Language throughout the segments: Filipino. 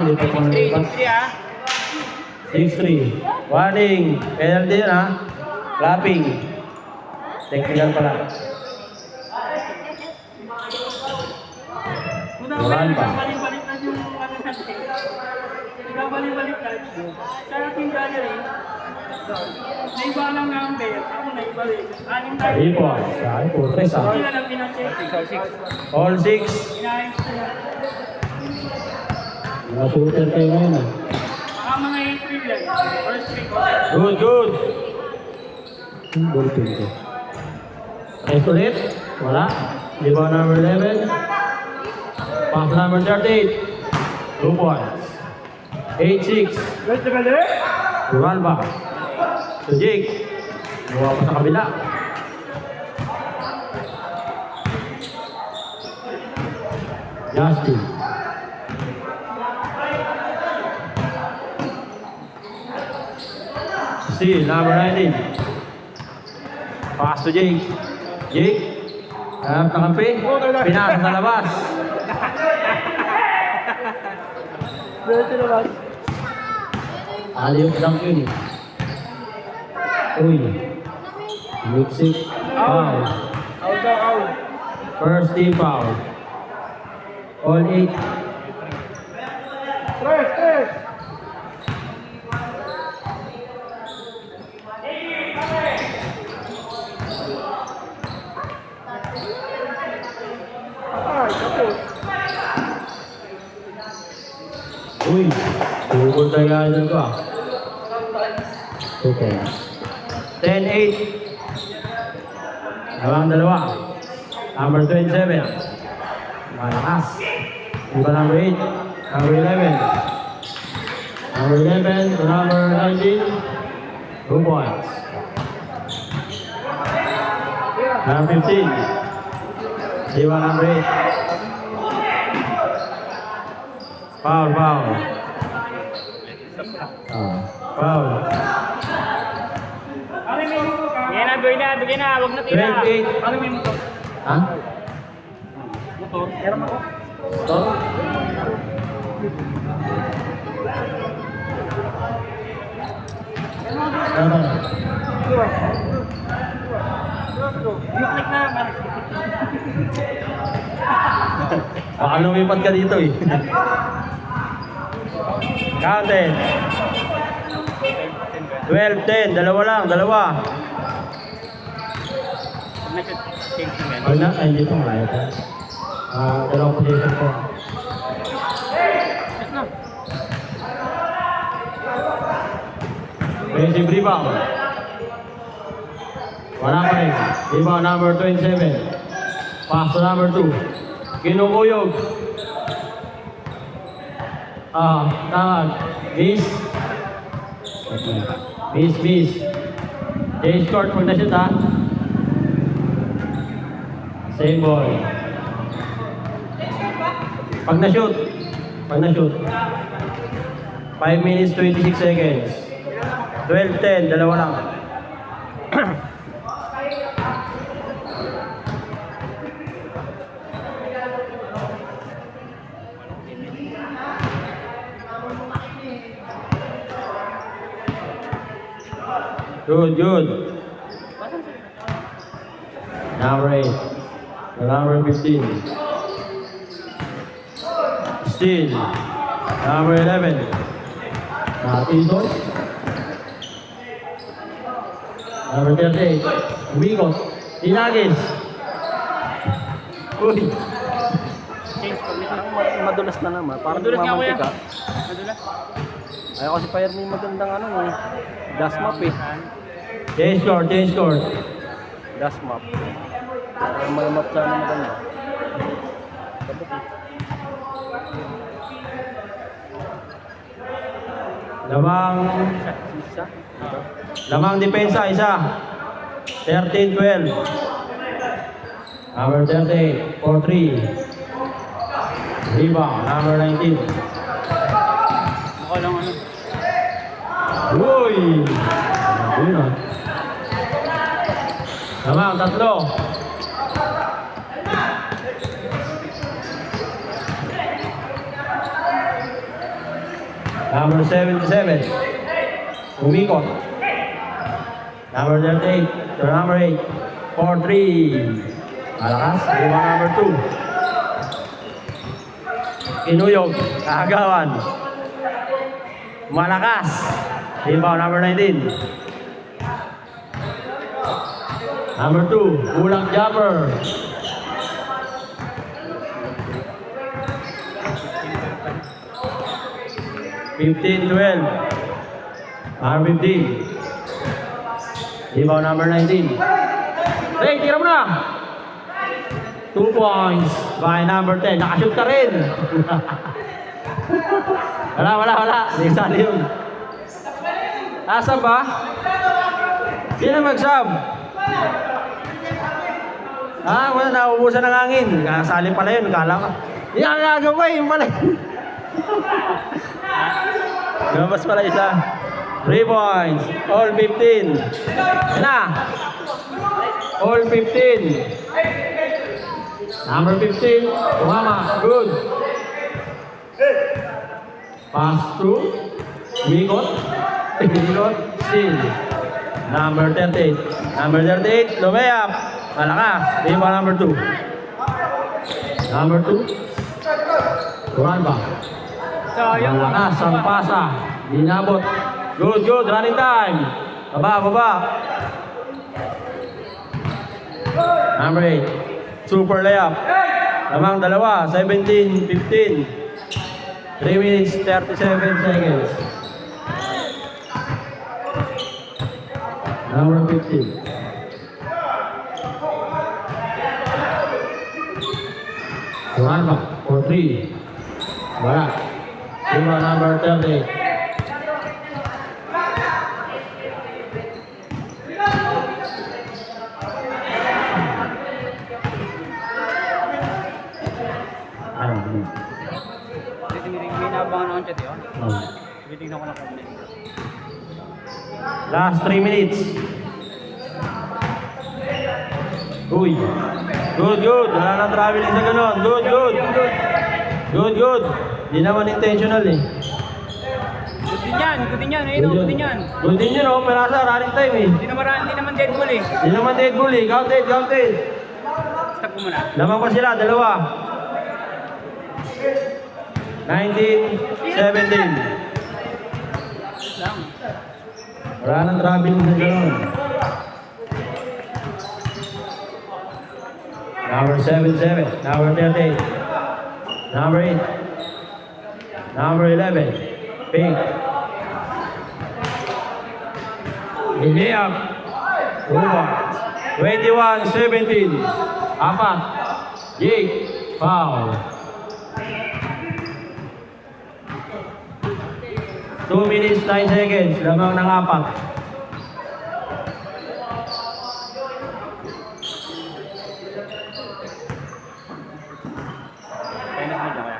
Dito po nalipas. 6-3. Warning. Penalty yun ha. Clapping. Technical pala. Turan pa. Balik-balik na yung ano natin. Balik-balik na. Sa ating gathering, naiba lang number. Ako naibalik. Aning tayo. Ipo. Saan po? 3 ha. Hindi na lang pinacheck. All 6. Inayos ko na. Mga shooter kayo ngayon ha. Mga entry lang. First week. Good, good. Ballpen ko. Next ulit. Wala. Rebound number 11. Pass number 38. 2 points. 8-6. Let's go. Turan ba? So Jake. Gawa pa sa kabila. Justin. Steal, number 19. Pass to Jake. Jake. Hanap na kampi. Pinasa sa labas. Dito na ba? Aliyok lang yun eh. Uy. Mixing. Foul. Out. First team foul. All 8. Tres. Uy. Tungkol tayo ganyan ko ah. Okay. 10-8. Dalawang dalawa. Number 27. Malakas. Iba number 8. Number 11. Number 11 to number 19. 2 points. Number 15. Iba number 8. Foul. Foul. Bigyan na. Huwag na tira. 28. Ano may motor? Ha? Motor? Meron ako. Ito? Ano? Yuklik na. Baka lumipat ka dito eh. Counted. 12-10. Dalawa. Wala, ay dito malayo pa. Dalawang position ko. Offensive rebound. Wala pa rin. Rebound number 27. Pass to number 2. Kinukuyog. Tangag. Miss. Change court pag na-shoot ha. Same ball. Pag na-shoot. 5 minutes 26 seconds. 12-10. Dalawa lang. Good. Number 8. Number 15. Steal. Number 11. Tizol. Number 38. Umikot. Inagis. Uy. Madulas na naman. Parang Madulas nga kuya. mamantika. Madulas. Ayaw kasi pa may magandang gas map eh. Change court. Gas map. Para may map sana maganda. Lamang depensa, isa. 13-12. Number 38, 4-3. Rebound, number 19. Ako lang ano. Uy! Ayun ah. Lamang, tatlo. Number 77. Umikot. Number 38. To number 8. 4-3. Malakas. Rebound number 2. Inuyog. Kaagawan. Malakas. Rebound number 19. Number 2. Kulang jumper. 15-12. R15. Rebound number 19. Hey, tira mo na! 2 points by number 10. Nakashoot ka rin. Wala. Hindi sali yun. Nasaan ba? Sino mag-sub? Wala, nauubusan ng hangin. Kasali pala yun. Kala ko. Yan ang gagawa yun pala. Lumabas pala isa. 3 points. All 15. Yan na. All 15. Number 15. Tumama. Good. Pass through. Mikot. Mikot. Still. Number 38. Number 38. Lumayap. Malakas. Rebound number 2. Number 2. Turan ba? Sayang. Malakas. Sampasa. Dinabot. Good. Running time. Baba. Number 8. Super layup. Lamang dalawa. 17-15. 3 minutes 37 seconds. Number 15. Turan for 3. Barat. Number 38. Titignan ko na kung Last 3 minutes. Uy. Good. Wala nang traveling sa ganon. Good. Di naman intentional eh. Good din yan. Good din yan. Good din yun oh. Perasa, running time eh. Hindi naman dead ball eh. Di naman dead ball eh. Counted. Stop ko muna. Lamang pa sila, dalawa. 19-17. Lang. Wala nang traveling sa ganon. Number 77. Number 38. Number 8. Number 11. Pink. Iliap. Uwa. 21-17. Apat. Jake. Foul. 2 minutes 9 seconds. Lamang ng apat.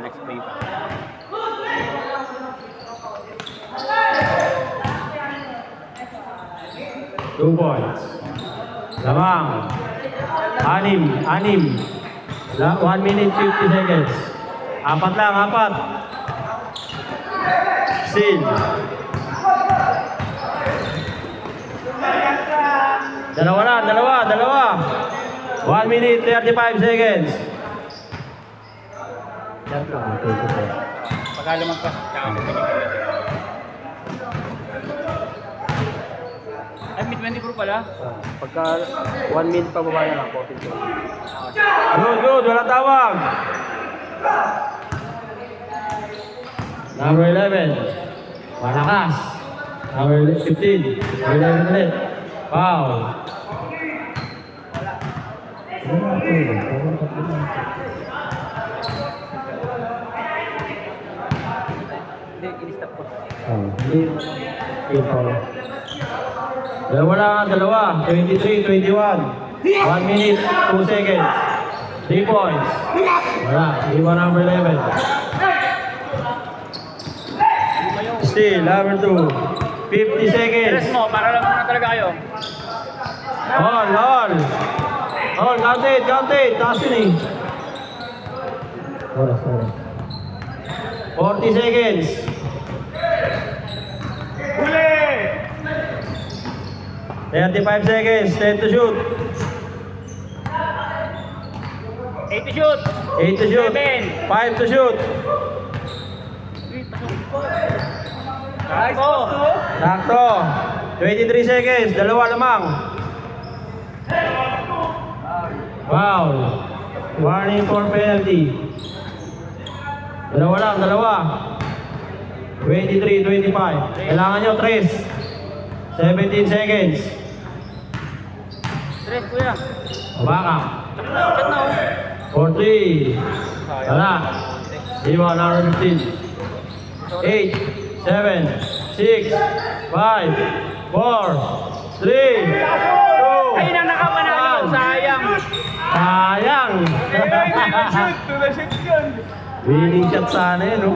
Next play pa. Two points. Lamang. Anim. 1 minute 50 seconds. Apat. Seal. Dalawa. 1 minute 35 seconds. Pagka lumagpas, ay, mid-24 pala. Pagka 1 minute pa baba na lang, 14 to. Good. Walang tawag. Number 11. Malakas. Number 15. Number 11 ulit. Foul. Hindi, in-stop ko. Dalawa. 23-21. 1 minute, 2 seconds. 3 points. Wala. Iba number 11. Still, number 2. 50 seconds. Press mo, para lang muna talaga kayo. All. Counted. Taas yun eh. 40 seconds. 35 seconds. 10 to shoot. 8 to shoot. 8 to shoot. 5 to shoot. Nice. Sakto. 23 seconds. Dalawa lamang. Wow. Warning for penalty. Dalawa lang, dalawa. 23, 25. Kailangan nyo, 3. 17 seconds. Tres, kuya. Baba ka. Chat na oh. 4, 3. Wala. Iwan, number 15. 8, 7, 6, 5, 4, 3, 2, Ayun ang nakapanalo. Sayang. sayang. Shoot. Shoot yun. Winning shot sana yun, no?